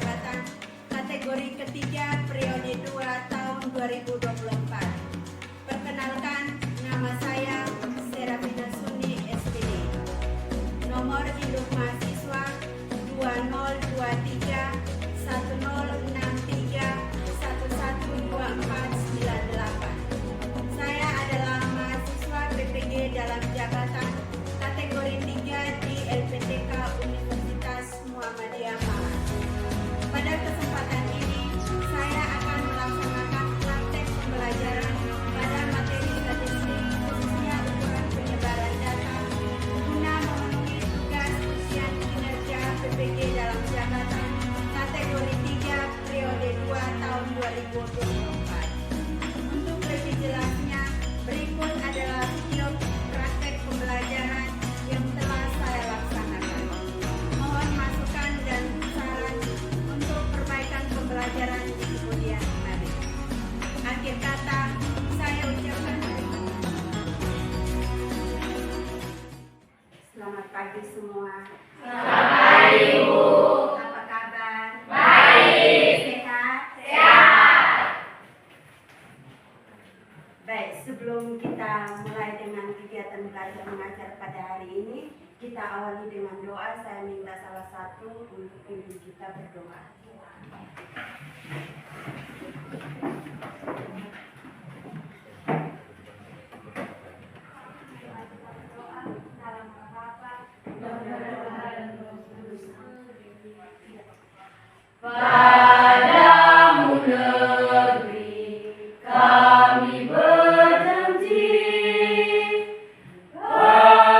jabatan kategori ketiga periode 2 tahun 2024. Perkenalkan, nama saya Serafina Suni SPD. Nomor induk mahasiswa 2023 1063 112498. Saya adalah mahasiswa PPG dalam jabatan kategori 3 di LPTK Universitas Muhammadiyah Malang. Pada kesempatan ini, saya akan melaksanakan praktek pembelajaran pada materi statistik khususnya ukuran penyebaran data guna memenuhi tugas ujian kinerja PPG dalam jabatan kategori 3 periode 2 tahun 2024. Untuk lebih jelasnya, berikut adalah video praktek pembelajaran yang telah saya laksanakan. Mohon masukan dan saran untuk perbaikan pembelajaran di kemudian hari. Akhir kata, saya ucapkan terima kasih. Selamat pagi semua. Selamat pagi, Bu. Apa kabar? Baik. Sehat? Sehat. Baik, sebelum kita mulai dengan kegiatan belajar mengajar pada hari ini, kita awali dengan doa. Saya minta salah satu untuk pimpin kita berdoa. Padamu negeri kami berjanji,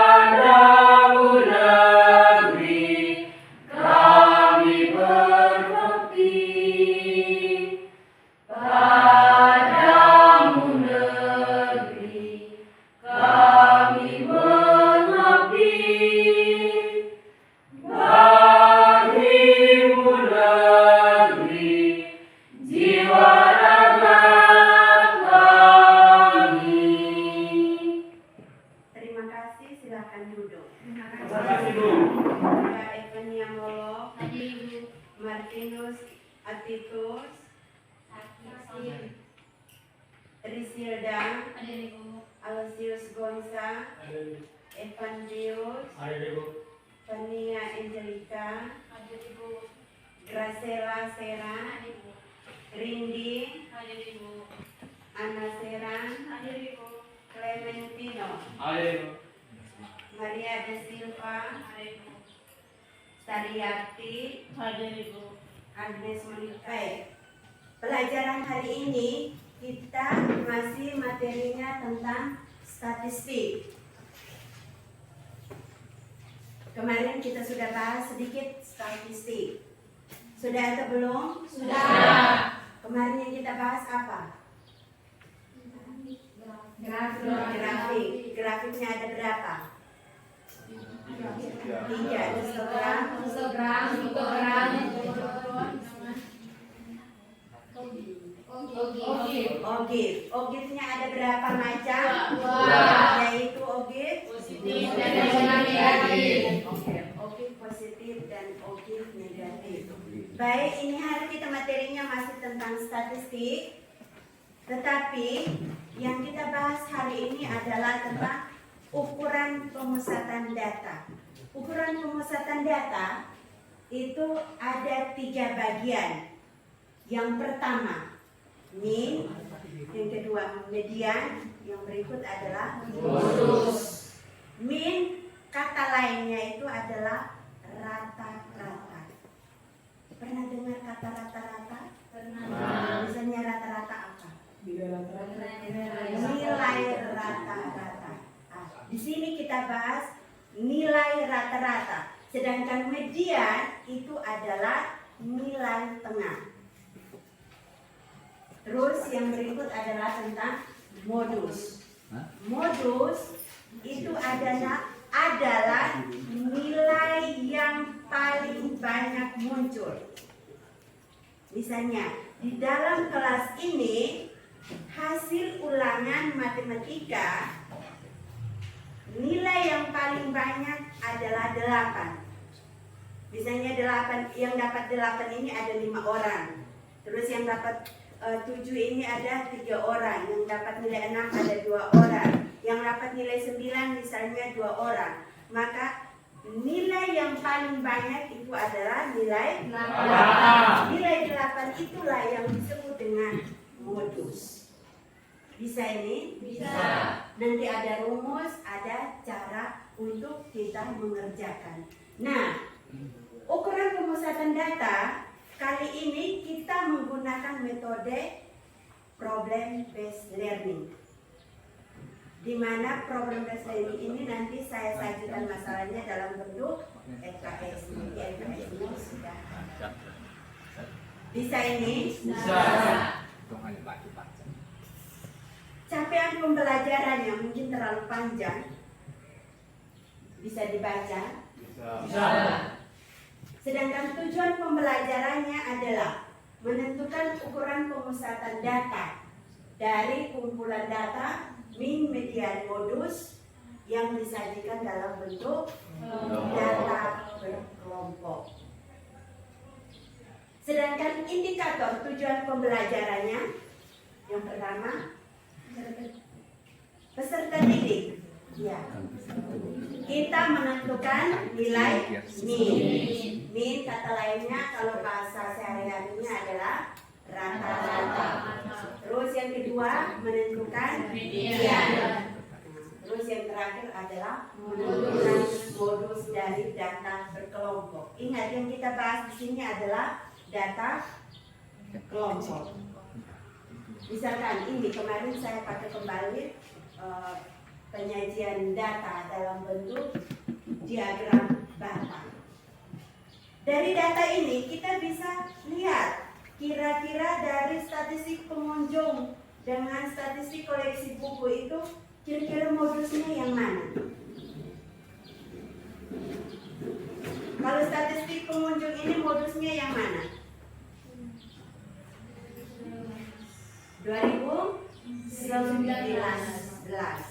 padamu negeri kami berbakti, padamu negeri kami mengabdi. Bagimu negeri, jiwa raga kami. Terima kasih, silakan duduk. Terima kasih, Bu. Mbak Evania Molo, Martinus Atitus, Risilda, Alosius Gonza, Evandius, Fania Angelica, Gracela Sera, Rindi, Ana Seran, Clementino, Maria de Silva, Sariati, Agnes Monika. Pelajaran hari ini kita masih materinya tentang statistik. Kemarin kita sudah bahas sedikit statistik. Sudah atau belum? Sudah. Kemarin yang kita bahas apa? Grafik. Grafiknya ada berapa? 3. Histogram, Ogifnya ada berapa macam? 2. Yaitu ogif Positif dan negatif. ogif positif dan ogif negatif. Baik, ini hari kita materinya masih tentang statistik. Tetapi yang kita bahas hari ini adalah tentang ukuran pemusatan data. Ukuran pemusatan data itu ada 3 bagian. Yang pertama, mean. Yang kedua, median. Yang berikut adalah modus. Mean, kata lainnya itu adalah rata-rata. Pernah dengar kata rata-rata? Pernah. Misalnya rata-rata apa? Nilai rata-rata. Di sini kita bahas nilai rata-rata. Sedangkan median itu adalah nilai tengah. Terus yang berikut adalah tentang modus. Modus itu adalah nilai yang paling banyak muncul. Misalnya, di dalam kelas ini hasil ulangan matematika nilai yang paling banyak adalah 8. Misalnya 8, yang dapat 8 ini ada 5 orang. Terus yang dapat 7 ini ada 3 orang. Yang dapat nilai 6 ada 2 orang. Yang dapat nilai 9 misalnya 2 orang. Maka nilai yang paling banyak itu adalah nilai 8. Nilai 8 itulah yang disebut dengan modus. Bisa ini? Bisa. Nanti ada rumus, ada cara untuk kita mengerjakan. Nah, ukuran pemusatan data kali ini kita menggunakan metode problem based learning. Di mana problem based learning ini nanti saya sajikan masalahnya dalam bentuk LKS. Nanti LKS-nya sudah ada. Bisa ini? Bisa. Capaian pembelajarannya mungkin terlalu panjang. Bisa dibaca. Bisa. Sedangkan tujuan pembelajarannya adalah menentukan ukuran pemusatan data dari kumpulan data min, median, modus yang disajikan dalam bentuk data berkelompok. Sedangkan indikator tujuan pembelajarannya yang pertama peserta didik. Ya. Kita menentukan nilai min. Min kata lainnya kalau bahasa sehari-harinya adalah rata-rata. Terus yang kedua menentukan median. Terus yang terakhir adalah menentukan modus dari data berkelompok. Ingat yang kita bahas di sini adalah data kelompok. Misalkan ini kemarin saya pakai kembali penyajian data dalam bentuk diagram batang. Dari data ini kita bisa lihat kira-kira dari statistik pengunjung dengan statistik koleksi buku itu kira-kira modusnya yang mana? Kalau statistik pengunjung ini modusnya yang mana? 2019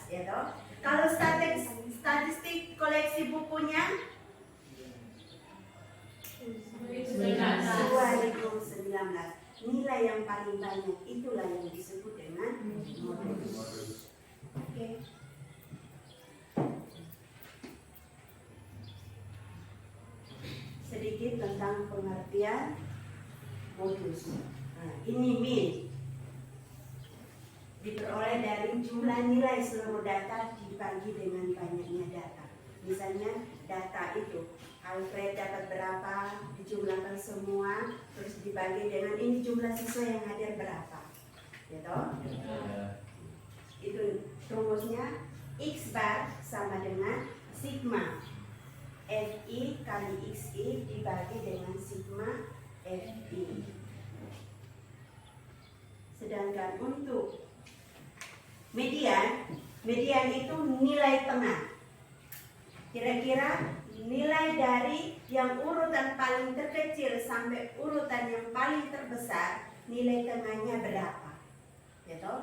ya toh. Kalau statistik koleksi bukunya 2019. Nilai yang paling banyak itulah yang disebut dengan modus. Oke. Sedikit tentang pengertian modus. Nah, ini min diperoleh dari jumlah nilai seluruh data dibagi dengan banyaknya data. Misalnya data itu Alfred dapat berapa, dijumlahkan semua, terus dibagi dengan ini jumlah siswa yang hadir berapa, gitu. Itu rumusnya X bar sama dengan sigma FI kali XI dibagi dengan sigma FI. Sedangkan untuk median itu nilai tengah. Kira-kira nilai dari yang urutan paling terkecil sampai urutan yang paling terbesar, nilai tengahnya berapa? Gitu?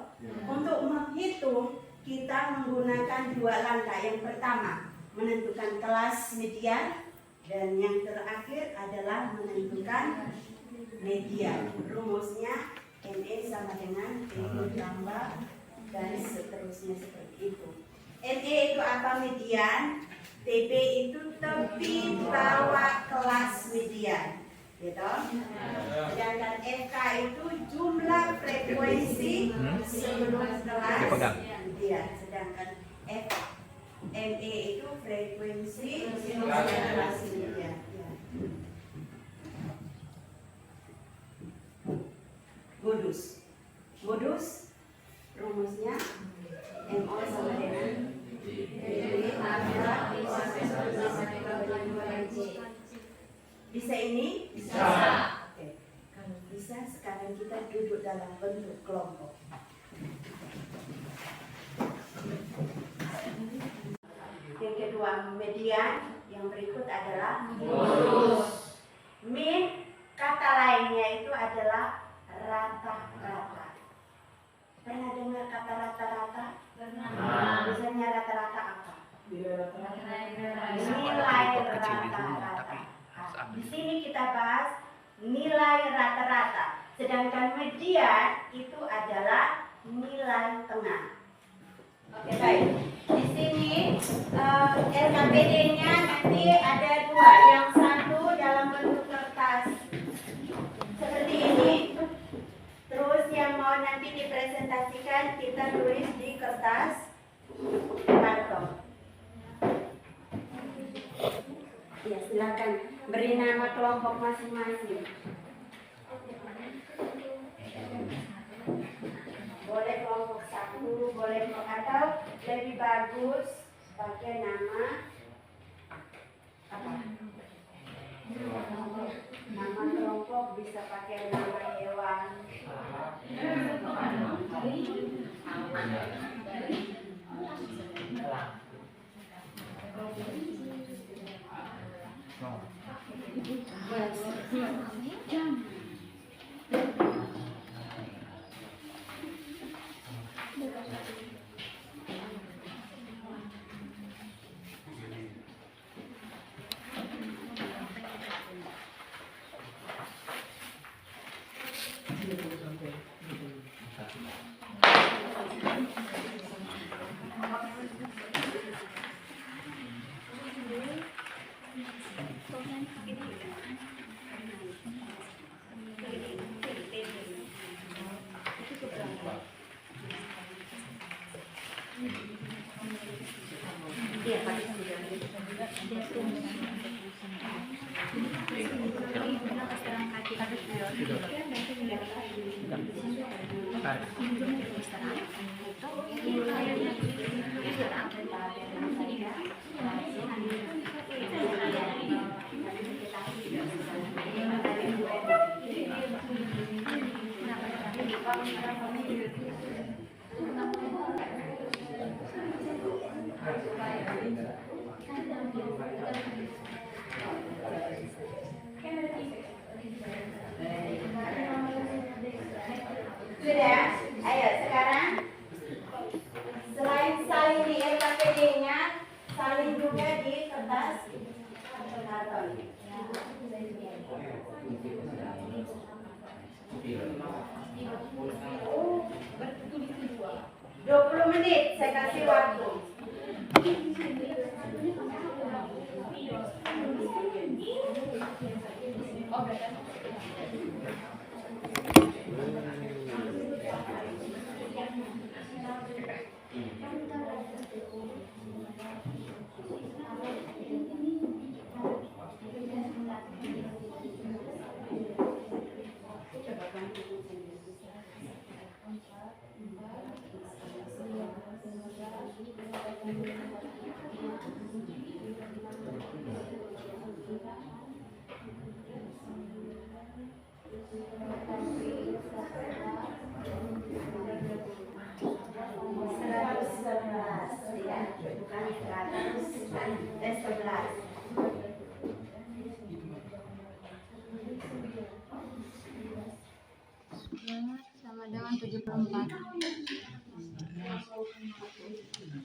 Untuk menghitung kita menggunakan 2 langkah. Yang pertama menentukan kelas median dan yang terakhir adalah menentukan median. Rumusnya NE sama dengan NE tambah dan seterusnya seperti itu. NE itu apa median? TP itu tepi bawah kelas median, gitu. Sedangkan FK itu jumlah frekuensi sebelum kelas median. Sedangkan ME itu frekuensi sebelum kelas median. Ya. Modus rumusnya MO sama dengan bisa ini? Bisa. Oke. Kalau bisa sekarang kita duduk dalam bentuk kelompok. Yang kedua median, yang berikut adalah modus. Min kata lainnya itu adalah rata-rata. Pernah dengar kata rata-rata? Pernah. Misalnya rata-rata apa? Nilai Nilai rata-rata. Di sini kita bahas nilai rata-rata. Sedangkan median itu adalah nilai tengah. Oke, baik. Di sini LKPD-nya nanti ada dua. Yang satu dalam bentuk kertas seperti ini. Terus yang mau nanti dipresentasikan kita tulis di kertas karton. Ya, silakan beri nama kelompok masing-masing. Boleh kelompok satu, boleh atau lebih bagus pakai nama apa? Nama kelompok bisa pakai nama hewan. Iya, Pak. Sudah? Ayo sekarang selain salin di LKPD-nya, salin juga di kertas karton. 20 menit saya kasih waktu. Sama dengan 74.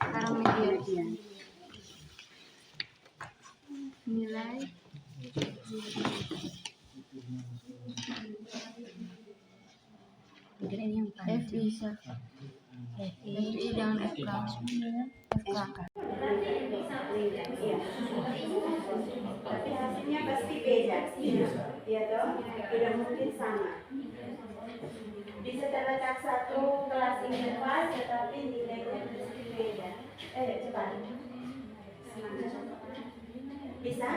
Sekarang median. Nilai FI dengan FK. Tapi hasilnya pasti beda. Ya toh, tidak mungkin sama. Bisa terletak satu kelas interval, tetapi nilainya pasti beda. Cepat. Bisa?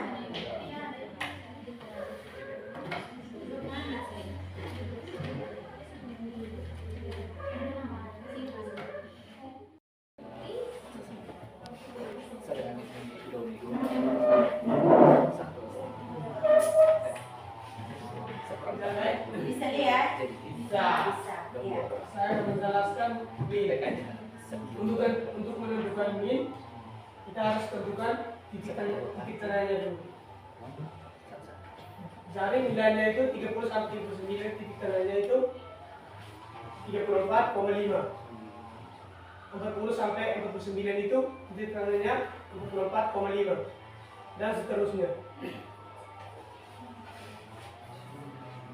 Bisa lihat? Bisa. Iya. Saya menjelaskan min. Untuk menentukan min, kita harus tentukan titik tengahnya dulu. Jadi nilainya itu 30 sampai 39, titik tengahnya itu 34,5. 40 sampai 49 itu titik tengahnya 44,5 dan seterusnya.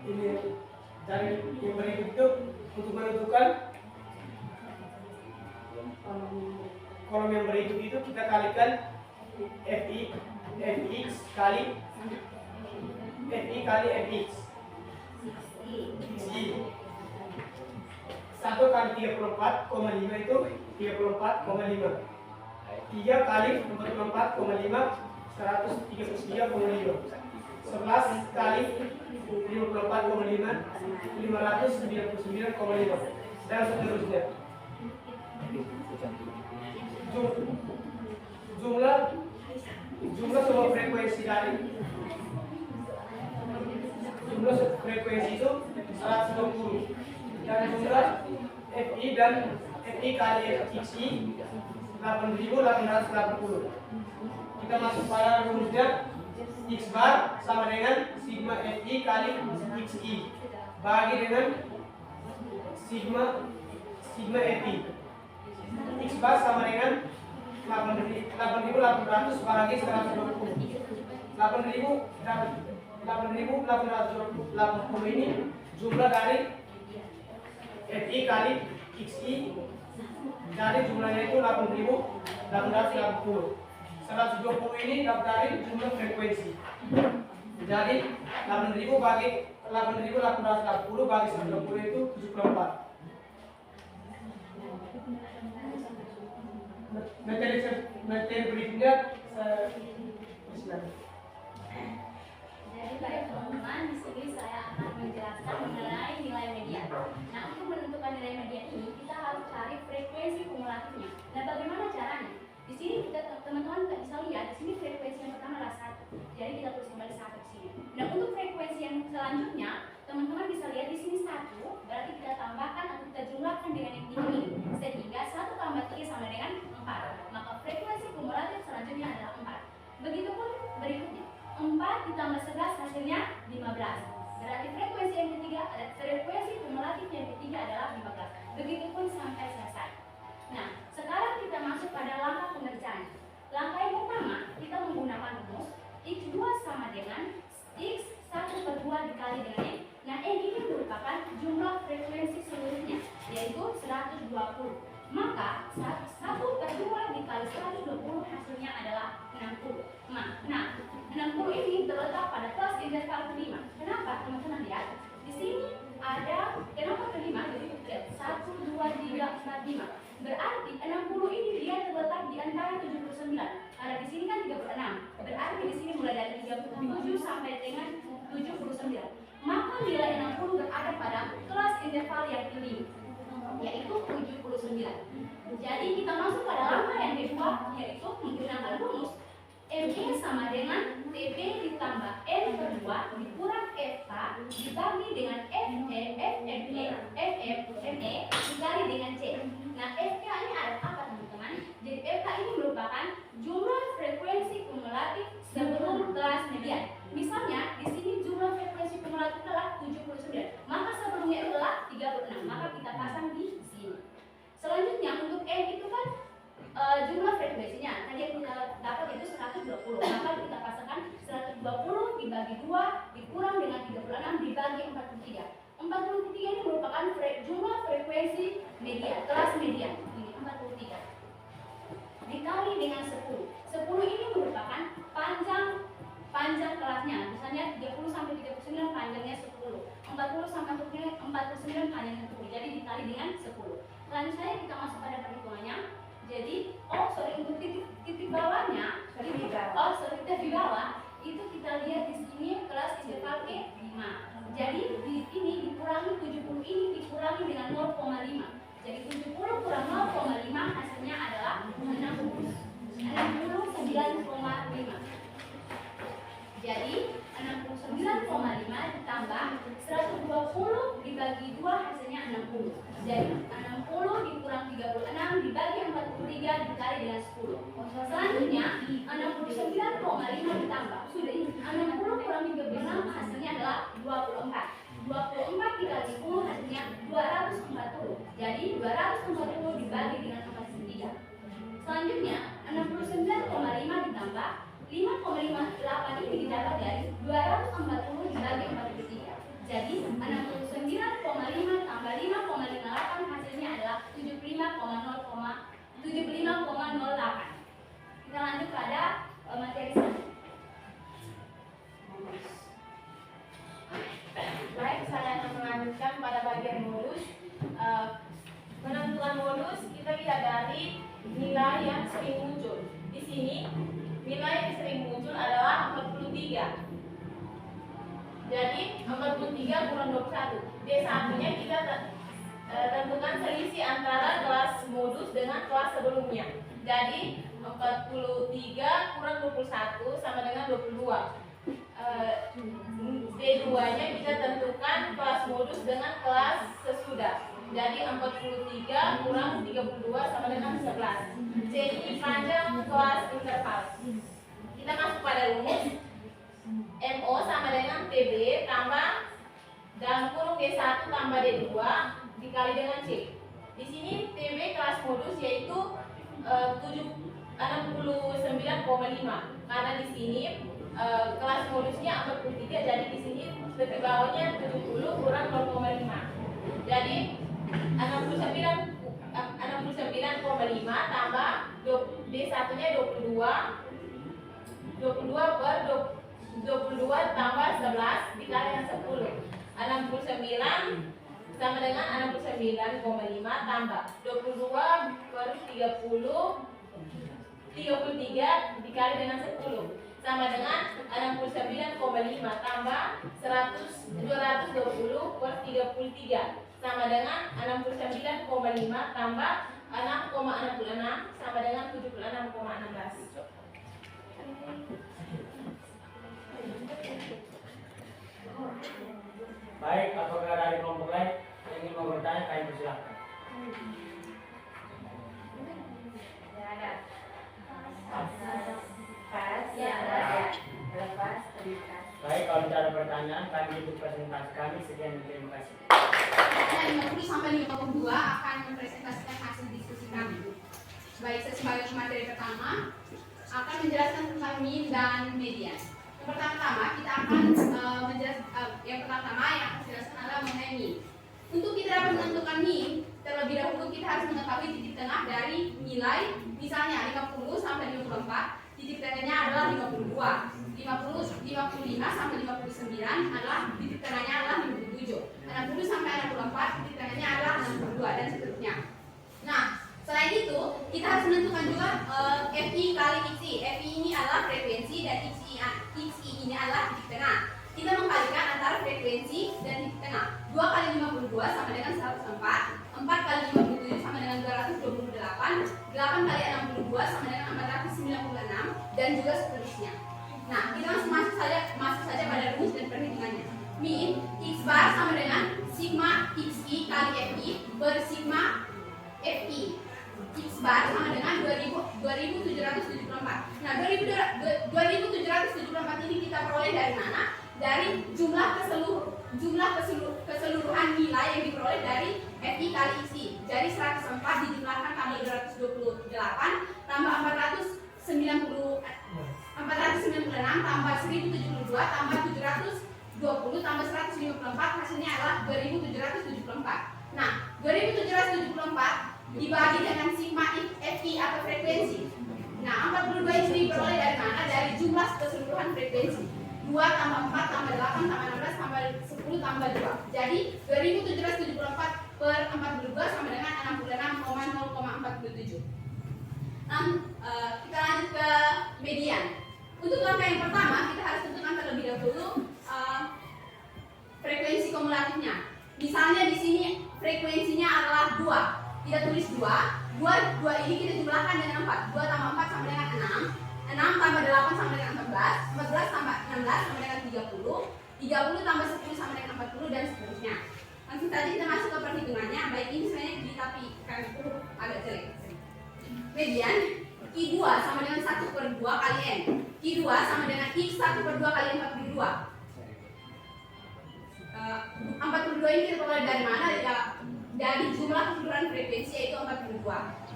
ini dari yang berikut itu untuk menentukan kolom yang berikut itu kita kalikan fx kali fx xi 1 kali 34,5 itu 34,5 3 kali 44,5 133,5 11 kali 54,5 599,5 dan seterusnya. Jumlah semua frekuensi dari jumlah frekuensi itu 120 dan jumlah FI dan FI kali XI 8.880. Kita masuk pada rumusnya X bar sama dengan sigma FI kali XI bagi dengan sigma FI. X bar sama dengan 8.800 bagi 120. 8.880 ini jumlah dari FI kali XI, dari jumlahnya itu 8.880. 120 ini dari jumlah frekuensi. Jadi 8.000 bagi 8.880 bagi 120 itu 74. Materi berikutnya Jadi baik teman-teman, di sini saya akan menjelaskan mengenai nilai median. Nah, untuk menentukan nilai median ini kita harus cari frekuensi kumulatifnya. Nah, bagaimana caranya? Di sini teman-teman bisa lihat di sini frekuensi yang pertama adalah 1. Jadi kita tulis kembali 1 di sini. Nah, untuk frekuensi yang selanjutnya, teman-teman bisa lihat di sini 1, berarti kita tambahkan atau kita jumlahkan dengan yang ini sehingga 1 tambah 3 sama dengan 4. Maka frekuensi kumulatif selanjutnya adalah 4. Begitupun berikutnya. 4 ditambah 11 hasilnya 15. Berarti frekuensi yang ketiga, frekuensi kumulatif yang ketiga adalah 15. Begitupun sampai selesai. Nah, sekarang kita masuk pada langkah pengerjaan. Langkah yang pertama, kita menggunakan rumus X2 sama dengan X1/2 dikali dengan N. Nah, N ini merupakan jumlah frekuensi seluruhnya, yaitu 120. Maka 1/2 dikali 120 hasilnya adalah 60. Nah, 60 ini terletak pada kelas interval kelima. Kenapa? Teman-teman lihat. Di sini ada kenapa kelima? Jadi 1, 2, 3, 4, 5. Berarti 60 ini dia terletak di antara 79. Karena di sini kan 36. Berarti di sini mulai dari 37 sampai dengan 79. Maka nilai 60 berada pada kelas interval yang kelima, yaitu 79. Jadi kita masuk pada langkah yang kedua, yaitu menggunakan rumus ME sama dengan TB ditambah N kedua dikurang FK dibagi dengan FE, FME, FFME dikali dengan C. Nah, FK ini ada apa teman-teman? Jadi FK ini merupakan jumlah frekuensi kumulatif sebelum kelas median. Misalnya di sini jumlah frekuensi kumulatif adalah 79, maka sebelumnya itu adalah 36, maka kita pasang di sini. Selanjutnya untuk N itu kan jumlah frekuensinya tadi yang kita dapat itu 120, maka kita pasangkan 120 dibagi 2 dikurang dengan 36 dibagi 43. 43 ini merupakan jumlah frekuensi median, kelas median. Ini 43 dikali dengan 10. 10 ini merupakan panjang kelasnya. Misalnya 30 sampai 39 panjangnya 10. 40 sampai 49 panjangnya 10. Jadi dikali dengan 10. Selanjutnya kita masuk pada perhitungannya. Jadi, untuk titik bawahnya, titik di bawah itu kita lihat di sini kelas interval ke 5. Jadi di sini dikurangi 70 ini dikurangi dengan 0,5. Jadi 70 kurang 0,5 hasilnya adalah 69,5. Jadi 69,5 ditambah 120 dibagi 2 hasilnya 60. Jadi 60 dikurang 36 dibagi 43 dikali dengan 10. Selanjutnya 69,5 ditambah 60 kurang 36 hasilnya adalah 24. 24 dikali 10 hasilnya 240. Jadi 240 dibagi dengan 43. Selanjutnya 69,5 ditambah 5,58 ini didapat dari 240 dibagi 43. Jadi 69,5 tambah 5,58 hasilnya adalah 75,08. Kita lanjut pada materi selanjutnya. Baik, saya akan melanjutkan pada bagian modus. Penentuan modus kita lihat dari nilai yang sering muncul. Di sini nilai yang sering muncul adalah 43. Jadi 43 kurang 21. D1-nya kita tentukan selisih antara kelas modus dengan kelas sebelumnya. Jadi 43 kurang 21 sama dengan 22. D2-nya kita tentukan kelas modus dengan kelas sesudah. Jadi 43 kurang 32 sama dengan 11. Jadi panjang kelas interval. Kita masuk pada rumus. MO sama dengan TB tambah dalam kurung D1 tambah D2 dikali dengan C. Di sini TB kelas modus yaitu 69,5. Karena di sini kelas modusnya 43, jadi di sini lebih bawahnya 70 kurang 0,5. Jadi 69,5 tambah D1-nya 22 tambah 11 dikali dengan 10. 69 sama dengan 69,5 tambah 22 per 33 dikali dengan 10 sama dengan 69,5 tambah 220 per 33 sama dengan 69,5 tambah 6,66 sama dengan 76,16. Baik, apakah dari kelompok lain yang ingin mau bertanya, kami persilahkan. Tidak ada. Pas, ya ada. Lepas, terima kasih. Baik, kalau tidak ada pertanyaan, kami tutup presentasi kami. Sekian dan terima kasih. Dari 50 sampai 52 akan mempresentasikan hasil diskusi kami. Baik, sebagai materi pertama akan menjelaskan tentang mean dan median. Yang pertama kita akan yang akan jelaskan adalah mengenai mean. Untuk kita dapat menentukan mean, terlebih dahulu kita harus mengetahui titik tengah dari nilai. Misalnya 50 sampai 54, titik tengahnya adalah 52. 55 sampai 59 adalah titik tengahnya adalah 57. 60 sampai 64 titik tengahnya adalah 62 dan seterusnya. Nah, selain itu kita harus menentukan juga FI kali XI. FI ini adalah frekuensi dan XI ini adalah titik tengah. Kita mengkalikan antara frekuensi dan titik tengah. 2 kali 52 sama dengan 104. 4 kali 57 sama dengan 228. 8 kali 62 sama dengan 496 dan juga seterusnya. Nah, kita masuk saja pada rumus dan perhitungannya. Mean X bar sama dengan sigma XI kali FI per sigma FI. X bar sama dengan 2774. Nah, 2774 ini kita peroleh dari mana? Dari jumlah keseluruhan nilai yang diperoleh dari FI kali XI. Jadi 104 dijumlahkan tambah 228 tambah 496 tambah 1072 tambah 720 tambah 154 hasilnya adalah 2774. Nah, 2774 dibagi dengan sigma FI atau frekuensi. Nah, 42 ini diperoleh dari mana? Dari jumlah keseluruhan frekuensi. 2 tambah 4 tambah 8 tambah 16 tambah 10 tambah 2. Jadi 2774 per 42 sama dengan 66,047. Nah, kita lanjut ke median. Untuk langkah yang pertama, kita harus tentukan terlebih dahulu frekuensi kumulatifnya. Misalnya di sini frekuensinya adalah 2. Kita tulis 2. 2 ini kita jumlahkan dengan 4. 2 tambah 4 sama dengan 6. 6 tambah 8 sama dengan 14. 14 tambah 16 sama dengan 30. 30 tambah 10 sama dengan 40 dan seterusnya. Langsung saja kita masuk ke perhitungannya. Baik, ini sebenarnya di tapi kami agak jelek. Median I2 sama dengan 1 per 2 kali N. I2 sama dengan X 1 per 2 kali 42. 42 ini kita peroleh dari mana? Ya, dari jumlah keseluruhan frekuensi yaitu 42.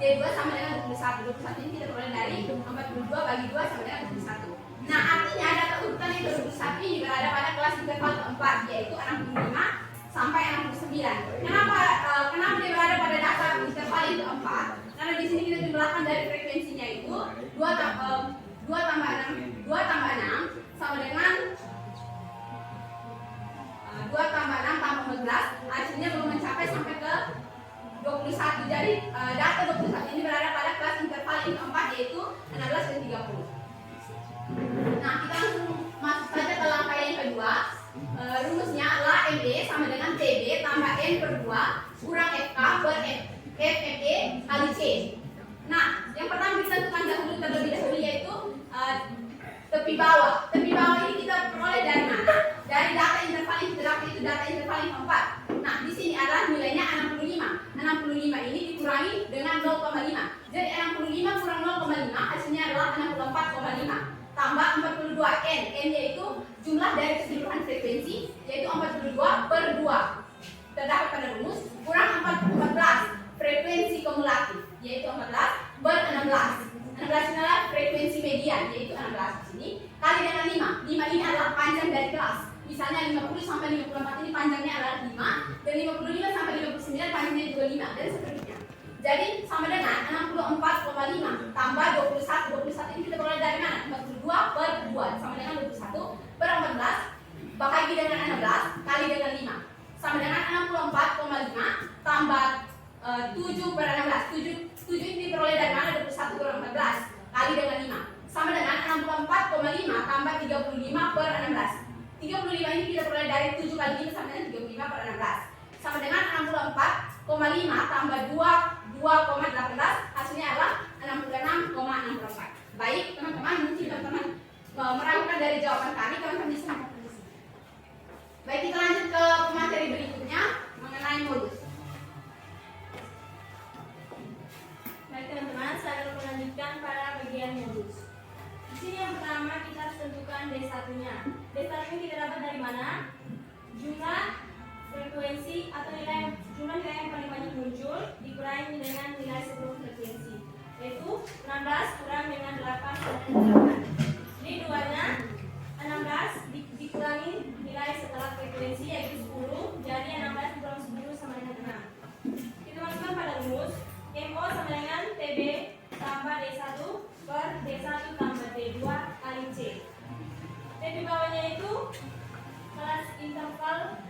D2 sama dengan 21. 21 ini kita peroleh dari 42 bagi 2 sama dengan 21. Nah, artinya data urutan yang ke-21 ini berada pada kelas interval keempat, yaitu 65 Kenapa dia berada pada dasar interval itu 4? Karena di sini kita jumlahkan dari frekuensinya itu 2 tambah 6 sama dengan 2 tambah 6 tambah 14, hasilnya belum mencapai sampai ke 21. Jadi data 21 ini berada pada kelas interval yang keempat, yaitu 16 dan 30. Nah, kita langsung masuk saja ke langkah yang kedua. Rumusnya La ME sama dengan TB tambah N per 2 kurang FK per FFE kali C. Nah, yang pertama kita tentukan terlebih dahulu yaitu tepi bawah. Tepi bawah ini kita peroleh dari mana? Dari data interval yang kita dapat, itu data interval yang keempat. Nah, di sini adalah nilainya 65. 65 ini dikurangi dengan 0,5. Jadi 65 kurang 0,5 hasilnya adalah 64,5 tambah 42 N. N yaitu jumlah dari keseluruhan frekuensi, yaitu 42 per 2 terdapat pada rumus, kurang 14 frekuensi kumulatif, yaitu 14 per 16. 16 adalah frekuensi median, yaitu 16 di sini, kali dengan 5. 5 ini adalah panjang dari kelas. Misalnya 50 sampai 54 ini panjangnya adalah 5, dan 55 sampai 59 panjangnya juga 5, dan seterusnya. Jadi sama dengan 64,5 tambah 21 ini kita peroleh dari mana? 42 per 2 sama dengan 21 per 14 bahagi dengan 16 kali dengan 5 sama dengan 64,5 tambah 7 per 16. 7 ini diperoleh dari mana? 21 per 14 kali dengan 5 sama dengan 64,5 tambah 35 per 16. 35 ini kita peroleh dari 7 kali 5 sama dengan 35 per 16 sama dengan 64,5 tambah 2,18 hasilnya adalah 66,64. Baik teman-teman, mungkin teman-teman meragukan dari jawaban kami, teman-teman bisa melakukan di sini. Baik, kita lanjut ke materi berikutnya mengenai modus. Baik teman-teman, saya akan melanjutkan pada bagian modus. Di sini yang pertama kita harus tentukan D1-nya. D1 ini kita dapat dari mana? Jumlah frekuensi atau jumlah nilai yang paling banyak muncul dikurangi dengan nilai sebelum frekuensi, yaitu 16 kurang dengan 8 sama dengan 8. Ini duanya 16 dikurangi nilai setelah frekuensi, yaitu 10. Jadi 16 kurang 10 sama dengan 6. Kita masukkan pada rumus MO sama dengan TB tambah D1 per D1 tambah D2 kali C. Dan di bawahnya itu kelas interval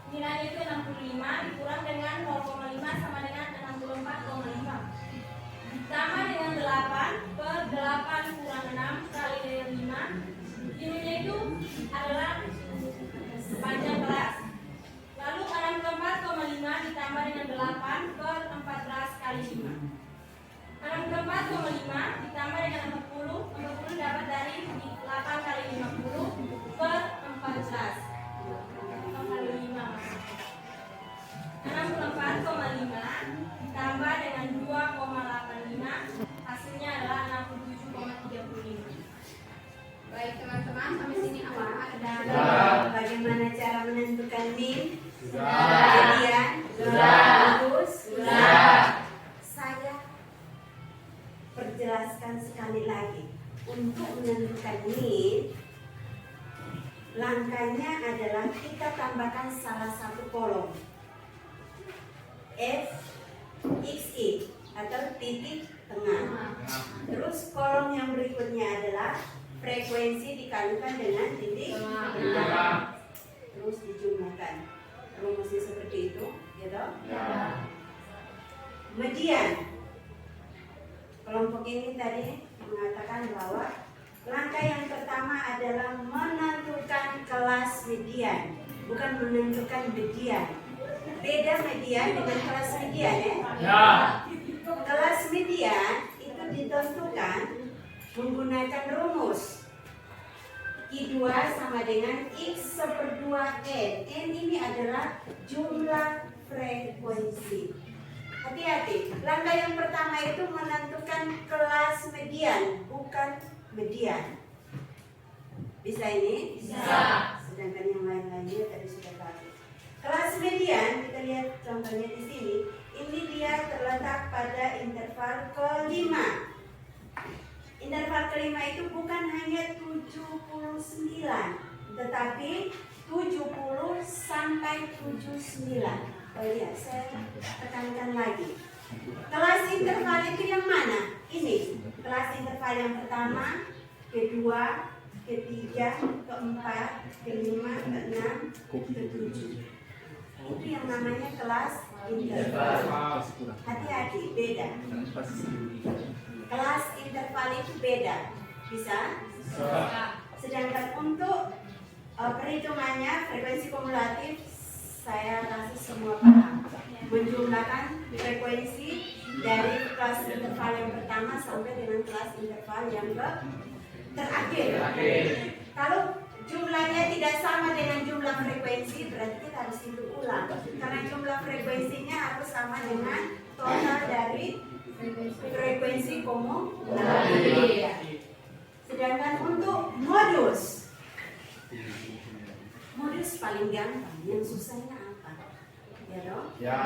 nilainya itu 65 dikurang dengan 0,5 sama dengan 64,5 ditambah dengan 8 per 8 kurang 6 kali dengan 5. Ininya itu adalah panjang kelas. Lalu 64,5 ditambah dengan 8 per 14 kali 5. 64,5 ditambah dengan 40 dapat dari 8 kali 50 per 14 kali 5. 64,5 ditambah dengan 2,85 hasilnya adalah 67,35. Baik teman-teman, sampai sini apakah ada? Bagaimana cara menentukan min? Sudah. Median? Modus? Saya perjelaskan sekali lagi. Untuk menentukan min, langkahnya adalah kita tambahkan salah satu kolom F, X, Y atau titik tengah. Terus kolom yang berikutnya adalah frekuensi dikalikan dengan titik tengah. Terus dijumlahkan. Rumusnya seperti itu, gitu. Median. Kelompok ini tadi mengatakan bahwa langkah yang pertama adalah menentukan kelas median, bukan menentukan median. Beda median dengan kelas median, ya? Kelas median itu ditentukan menggunakan rumus I2 sama dengan X per 2N. N ini adalah jumlah frekuensi. Hati-hati, langkah yang pertama itu menentukan kelas median, bukan median. Bisa ini? Bisa. Sedangkan yang lain-lainnya tadi sudah tahu. Kelas median, kita lihat contohnya di sini. Ini dia terletak pada interval kelima. Interval kelima itu bukan hanya 79, tetapi 70 sampai 79. Oh iya, saya tekankan lagi. Kelas interval itu yang mana? Ini kelas interval yang pertama, kedua, ketiga, keempat, kelima, keenam, ketujuh. Itu yang namanya kelas interval. Hati-hati, beda. Kelas interval itu beda. Bisa? Sedangkan untuk perhitungannya frekuensi kumulatif, saya rasa semua paham. Menjumlahkan frekuensi dari kelas interval yang pertama sampai dengan kelas interval yang terakhir. Kalau jumlahnya tidak sama dengan jumlah frekuensi, berarti kita harus hitung ulang. Karena jumlah frekuensinya harus sama dengan total dari frekuensi kumulatif. Sedangkan untuk modus paling gampang, yang susahnya apa? Ya dong? Ya.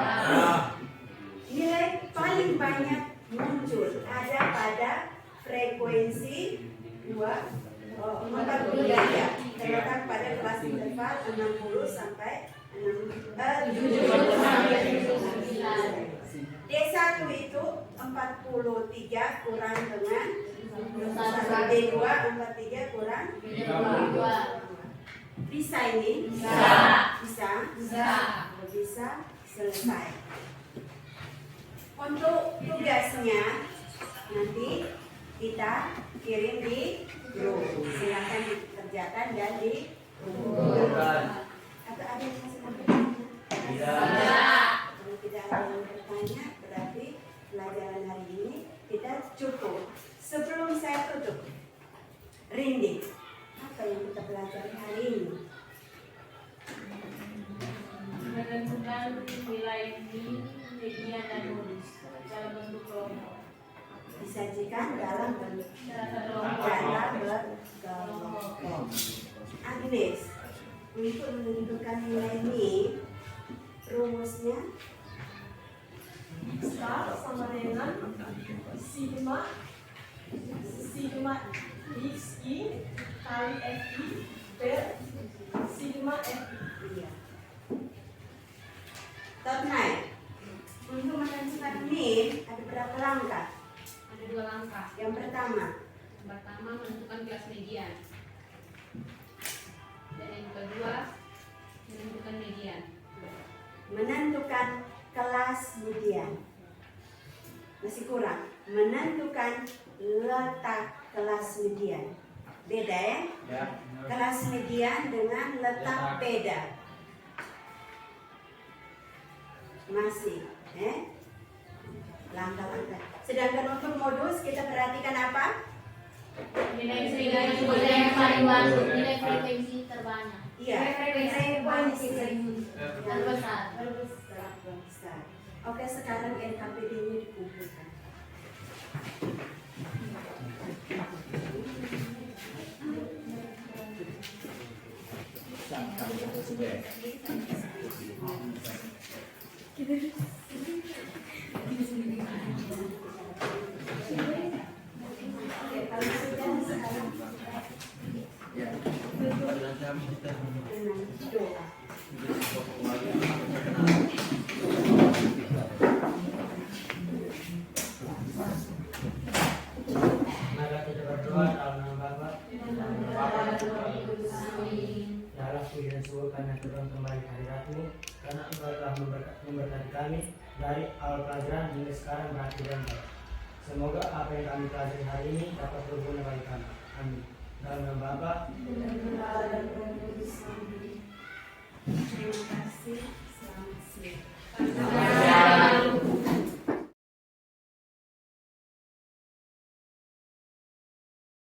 Nilai paling banyak muncul ada pada frekuensi 43, terletak pada kelas interval 60 sampai 70. D1 itu 43 kurang dengan D2 43 kurang 22. Bisa ini? Bisa selesai. Untuk tugasnya nanti kita kirim di grup. Silakan dikerjakan dan di grup. Atau ada yang masih mau bertanya? Kalau tidak ada yang bertanya, berarti pelajaran hari ini kita cukup. Sebelum saya tutup, Rindi, apa yang kita pelajari hari ini? Menentukan nilai min, median, dan modus dalam bentuk kelompok. Disajikan dalam bentuk kelompok. Agnes, untuk menentukan nilai min, rumusnya Star sama dengan sigma XI kali FI per sigma FI. iya. Top 9. Untuk menentukan min ada berapa langkah? Ada 2 langkah. Yang pertama, Menentukan kelas median. Dan yang kedua, menentukan median. menentukan kelas median. Masih kurang. Menentukan letak kelas median. Beda ya? Ya. Kelas median dengan letak beda. Masih, langkah-langkah. Sedangkan untuk modus kita perhatikan apa? Nilai yang paling baru, nilai frekuensi terbanyak. Iya, frekuensi Terbesar. terbesar. Oke, sekarang NKPD-nya dikumpulkan. Oke, kalau sudah sekarang dengan doa. Mari kita berdoa dalam nama Bapa Ya Allah, puji dan syukur karena Tuhan kembali hadirat-Mu, karena Engkau telah memberkati kami dari awal pelajaran hingga sekarang berakhir dan baik. Semoga apa yang kami pelajari hari ini dapat berguna bagi kami. Amin. Dalam nama Bapa Terima kasih.